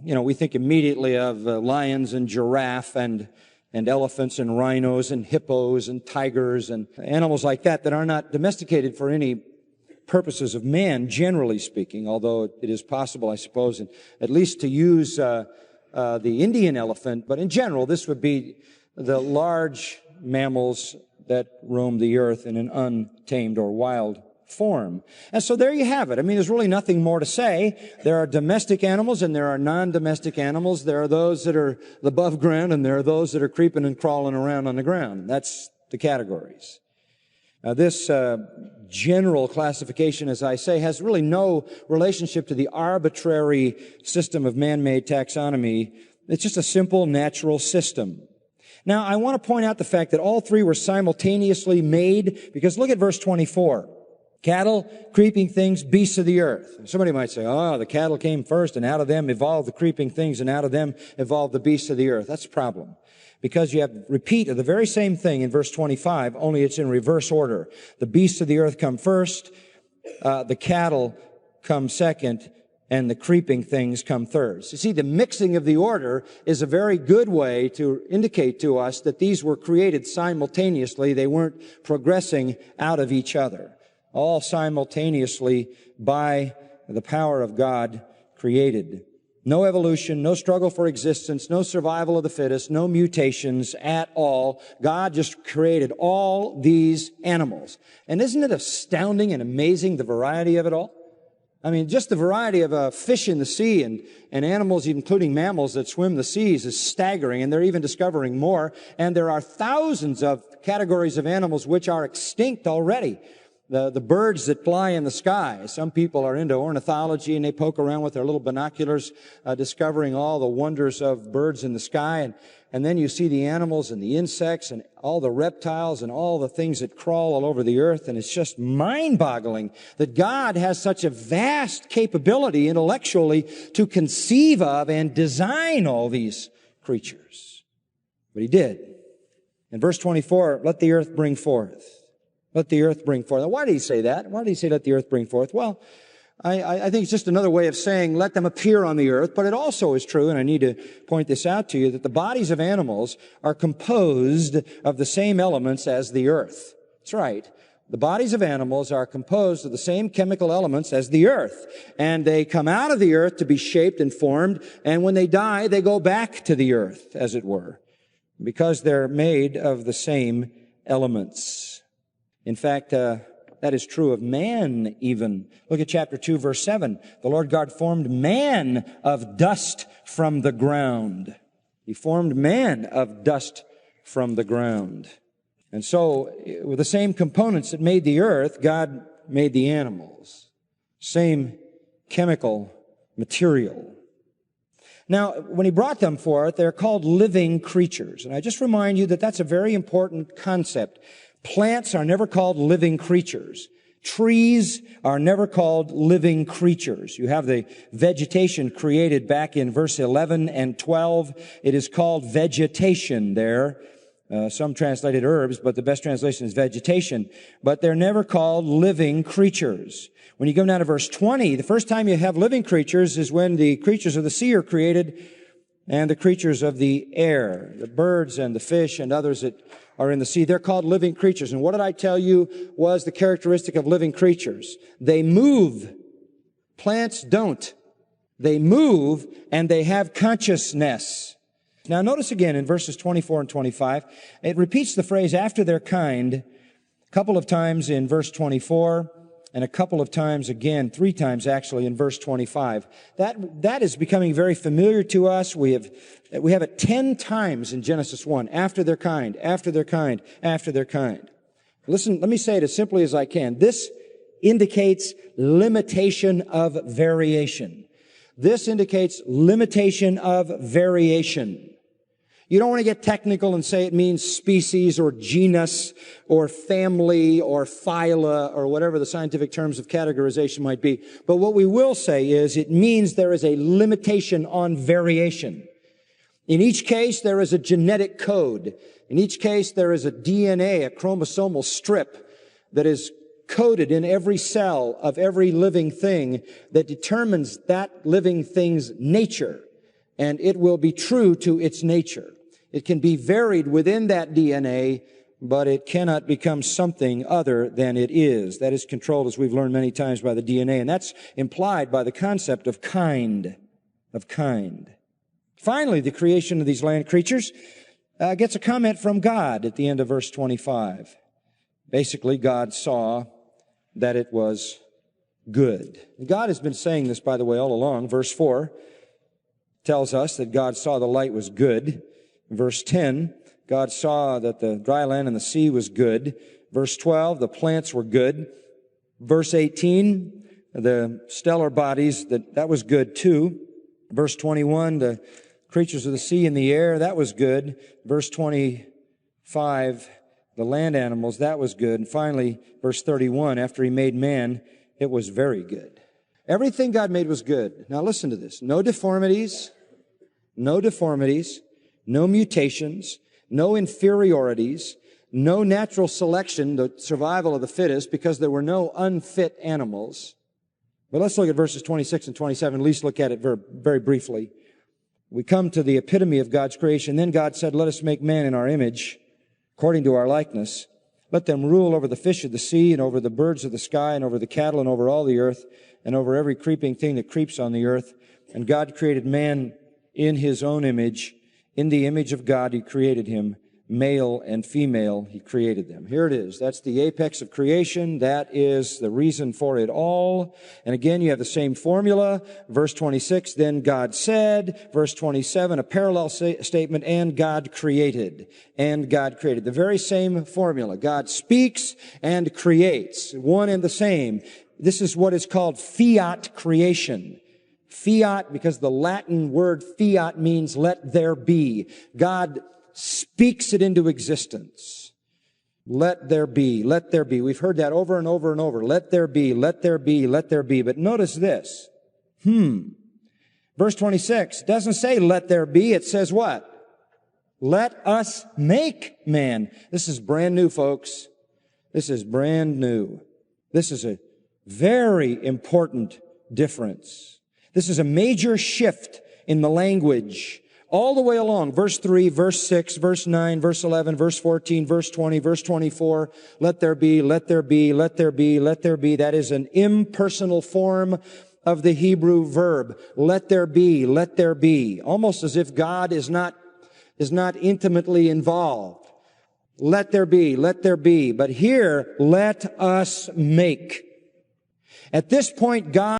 We think immediately of lions and giraffe and elephants and rhinos and hippos and tigers and animals like that are not domesticated for any purposes of man, generally speaking, although it is possible, I suppose, at least to use the Indian elephant. But in general, this would be the large mammals that roam the earth in an untamed or wild form. And so there you have it. I mean, there's really nothing more to say. There are domestic animals and there are non-domestic animals. There are those that are above ground and there are those that are creeping and crawling around on the ground. That's the categories. Now, this general classification, as I say, has really no relationship to the arbitrary system of man-made taxonomy. It's just a simple natural system. Now, I want to point out the fact that all three were simultaneously made, because look at verse 24. Cattle, creeping things, beasts of the earth. Somebody might say, the cattle came first, and out of them evolved the creeping things, and out of them evolved the beasts of the earth. That's a problem. Because you have repeat of the very same thing in verse 25, only it's in reverse order. The beasts of the earth come first, the cattle come second, and the creeping things come third. So, see, the mixing of the order is a very good way to indicate to us that these were created simultaneously. They weren't progressing out of each other. All simultaneously by the power of God created. No evolution, no struggle for existence, no survival of the fittest, no mutations at all. God just created all these animals. And isn't it astounding and amazing, the variety of it all? I mean, just the variety of fish in the sea and animals, including mammals that swim the seas, is staggering, and they're even discovering more. And there are thousands of categories of animals which are extinct already. The birds that fly in the sky. Some people are into ornithology and they poke around with their little binoculars, discovering all the wonders of birds in the sky. And then you see the animals and the insects and all the reptiles and all the things that crawl all over the earth. And it's just mind-boggling that God has such a vast capability intellectually to conceive of and design all these creatures. But He did. In verse 24, let the earth bring forth. Let the earth bring forth. Now, why did He say that? Why did He say let the earth bring forth? Well, I think it's just another way of saying let them appear on the earth, but it also is true, and I need to point this out to you, that the bodies of animals are composed of the same elements as the earth. That's right. The bodies of animals are composed of the same chemical elements as the earth, and they come out of the earth to be shaped and formed, and when they die, they go back to the earth, as it were, because they're made of the same elements. In fact, that is true of man even. Look at chapter 2, verse 7. The Lord God formed man of dust from the ground. He formed man of dust from the ground. And so, with the same components that made the earth, God made the animals. Same chemical material. Now, when He brought them forth, they're called living creatures. And I just remind you that that's a very important concept. Plants are never called living creatures. Trees are never called living creatures. You have the vegetation created back in verse 11 and 12. It is called vegetation there. Some translated herbs, but the best translation is vegetation. But they're never called living creatures. When you come down to verse 20, the first time you have living creatures is when the creatures of the sea are created and the creatures of the air, the birds and the fish and others that are in the sea. They're called living creatures. And what did I tell you was the characteristic of living creatures? They move. Plants don't. They move and they have consciousness. Now notice again in verses 24 and 25, it repeats the phrase after their kind a couple of times in verse 24 and a couple of times again, 3 times actually in verse 25. That is becoming very familiar to us. We have it 10 times in Genesis 1. After their kind, after their kind, after their kind. Listen, let me say it as simply as I can. This indicates limitation of variation. This indicates limitation of variation. You don't want to get technical and say it means species or genus or family or phyla or whatever the scientific terms of categorization might be. But what we will say is it means there is a limitation on variation. In each case, there is a genetic code. In each case, there is a DNA, a chromosomal strip that is coded in every cell of every living thing that determines that living thing's nature. and it will be true to its nature. It can be varied within that DNA, but it cannot become something other than it is. That is controlled, as we've learned many times, by the DNA, and that's implied by the concept of kind. Finally, the creation of these land creatures gets a comment from God at the end of verse 25. Basically, God saw that it was good. God has been saying this, by the way, all along. Verse 4 tells us that God saw the light was good. Verse 10, God saw that the dry land and the sea was good. Verse 12, the plants were good. Verse 18, the stellar bodies, that was good too. Verse 21, the creatures of the sea and the air, that was good. Verse 25, the land animals, that was good. And finally, verse 31, after he made man, it was very good. Everything God made was good. Now listen to this. No deformities, no mutations, no inferiorities, no natural selection, the survival of the fittest, because there were no unfit animals. But let's look at verses 26 and 27, at least look at it very, very briefly. We come to the epitome of God's creation. Then God said, let us make man in our image, according to our likeness. Let them rule over the fish of the sea and over the birds of the sky and over the cattle and over all the earth and over every creeping thing that creeps on the earth. And God created man in his own image. In the image of God, he created him. Male and female, he created them. Here it is. That's the apex of creation. That is the reason for it all. And again, you have the same formula. Verse 26, then God said. Verse 27, a parallel statement, and God created. And God created. The very same formula. God speaks and creates. One and the same. This is what is called fiat creation. Fiat, because the Latin word fiat means let there be. God speaks it into existence. Let there be, let there be. We've heard that over and over and over. Let there be, let there be, let there be. But notice this. Verse 26 doesn't say let there be. It says what? Let us make man. This is brand new, folks. This is brand new. This is a very important difference. This is a major shift in the language. All the way along, verse 3, verse 6, verse 9, verse 11, verse 14, verse 20, verse 24, let there be, let there be, let there be, let there be. That is an impersonal form of the Hebrew verb. Let there be, let there be. Almost as if God is not intimately involved. Let there be, let there be. But here, let us make. At this point, God